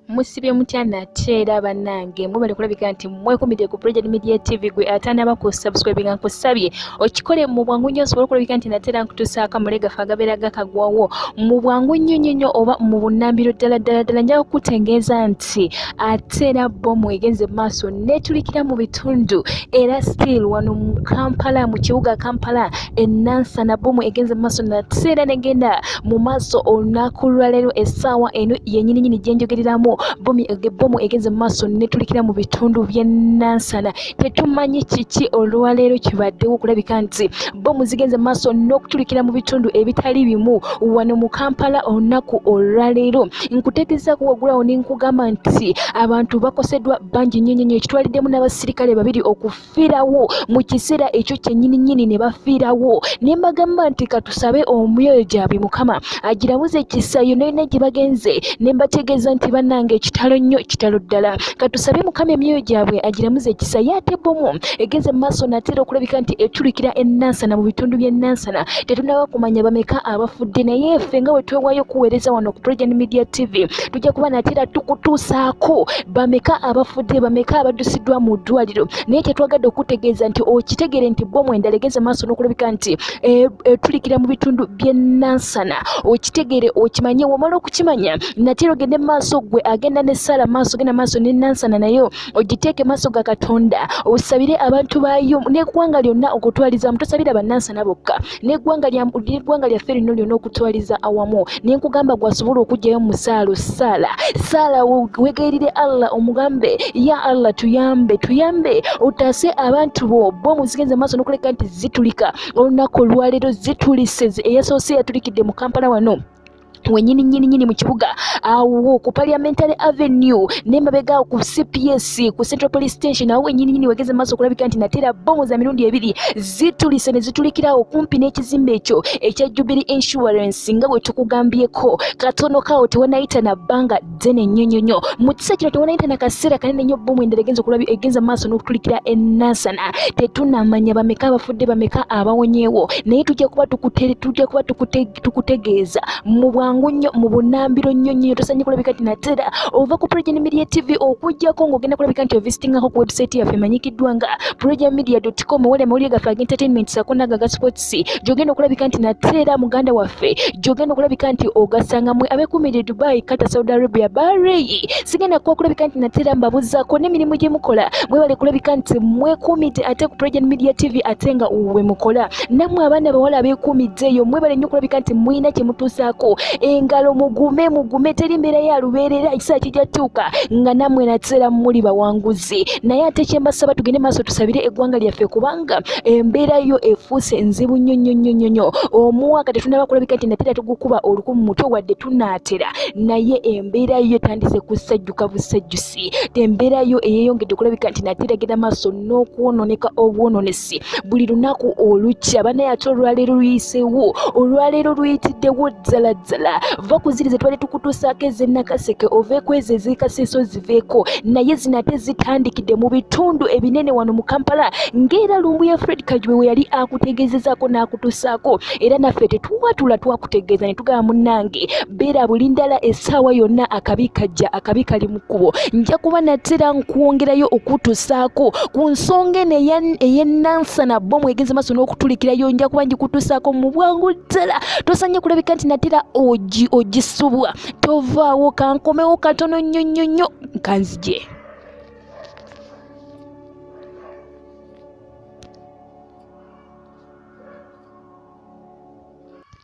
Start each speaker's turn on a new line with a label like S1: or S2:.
S1: Musibye mutya nateera bannange mubale kulabika nti mwekumidde ku Projourn Media TV gwe atana bako subscribe nga nkusabye okikole mu bwangu nnyo sobola kulabika nti nateera nkutusaaka mulega fagabera gakagwawo mu bwangu nnyo oba mu bunnambiro ddala njaga kutegeeza nti ateera bomu egenze maaso netulikira mu bitundu era still wano mu Kampala mu kibuga Kampala enansana bomu egenze maaso nateera negenda mu maaso olunaku lwaleero essaawa eno yennyini gyenjogereramu bomu egenze maaso netulikira mu bitundu by'enansana tetumanyi kiki olwaleero kibaddewo okulabika nti bomu zigenze maaso n'okutulikira mu bitundu ebitali bimu wano mu Kampala olunaku olwaleero nkutegezaako waggulawo nenkugamba nti abantu bakoseddwa bangi nnyo ekitwaliddemu n'abasirikale babiri okufiirawo mu kiseera ekyo kyennyini ne bafiirawo ne mbagamba nti katusabe omwoyo gyabwe Mukama agiramuze ekisa yonna gye bagenze ne mbategeeza nti bannange ekitalo nnyo kitalo ddala katusabe Mukama emyoyo gyabwe agiramuze ekisa yate bomu egenze mu maaso nateera okulabika nti etulikira enansana mu bitundu by'enansana tetunaba kumanya bameka abafudde naye ffe nga bwe twewaayo okuweereza wano ku Projourn Media TV tujja kuba nateera tukutuusaako bameka abafudde bameka abaddusiddwa mu ddwaliro naye kyetwagadde okutegeeza nti okitegere nti bomu endala egenze maaso n'okulabika nti etulikira mu bitundu by'enansana okitegere okimanye wamala okukimanya nateera ogende maaso gwe agenda ne sala maaso genda maaso n'enansana nayo ogiteeke maaso ga Katonda osabire abantu baayo n'eggwanga lyonna okutwaliza tosabira bannansana bokka n'eggwanga lyaffe lino lyonna okutwaliza awamu nenkugamba gwasobola okugyayo mu saala weegayirire Allah omugambe ya Allah tuyambe otaase abantu bo bomu zigenze maaso n'okuleka nti zitulika olunaku olwaleero zitulise eyasoose yatulikidde mu Kampala wano wenyini mu kibuga awo ku parliamentary avenue nemabega ku CPS ku Central Police Station awo wenyini wegeze maaso okulabika nti nateera bomu za mirundi ebiri zitulise ne zitulikira okumpi n'ekizimbe ekyo ekya Jubilee Insurance nga bwe tukugambyeko katono kawo tewanayita na bbanga ddene nnyo mu kiseera kino tewanayita na kaseera kanene nnyo bomu endala egenza maaso n'okutulikira enansana tetunamanya bameka abafudde bameka abawonyeewo naye tujja kuba tukutegeeza mu bwangu nnyo mu bunnambiro nnyo tosanye kulabika nti nateera ova ku Projourn Media TV okujjako ng'ogenda kulabika nti ovisitingako ku website yaffe emanyikiddwa nga projournmedia.com wali amawulire gaffe ag'entertainment sako n'aga sports gy'ogenda okulabika nti nateera muganda waffe gy'ogenda okulabika nti ogasanga mwe abekuumire Dubai, Qatar, Saudi Arabia, Bahrain sigenda kuba kulabika nti nateera mbabuzaako n'emirimu gye mukola mwebale kulabika nti mwekuumidde ate ku Projourn Media TV ate nga we mukola nammwe abaana bawala abeekuumidde eyo mwebale nnyo kulabika nti muyina kye mutuusaako engalo mugume teri mbeera ya lubeerera ekiseera kijja tuuka nga nammwe nateera muli bawanguzi naye ate kyembasaba tugende maaso tusabire eggwanga lyaffe kubanga embeera yo efuuse nzibu nnyo omwaka tetunaba kulabika nti nateera tugukuba olukumu muto wadde tunaatera naye embeera yo tandise kusajjuka busajjusi embeera yo eyeyongedde kulabika nti nateera genda maaso n'okwononeka obwononesi buli lunaku olukya banaye ate olwaleero luyiseewo olwaleero luyitiddewo ddala va kuzirize twali tukutuusaako ez'ennakaseke oveeko ezo ez'ekasiiso ziveeko naye zinate zitandikidde mu bitundu ebinene wano mu Kampala ng'era lumbu ya Fred Kajwe we yali akutegeezezaako n'akutuusaako era naffe tetuwatula twakutegeeza ne tugaba munnange beera bulindala essaawa yonna akabi kajja akabi kali mu kkubo nja kuba nateera nkwongerayo okutuusaako ku nsonga eno ey'enansana bomu egenze maaso n'okutulikirayo nja kuba ngikutuusaako mu bwangu ddala tosanye kulabika nti nateera ogisubwa tovaawo kankomewo katono nnyo kanzije.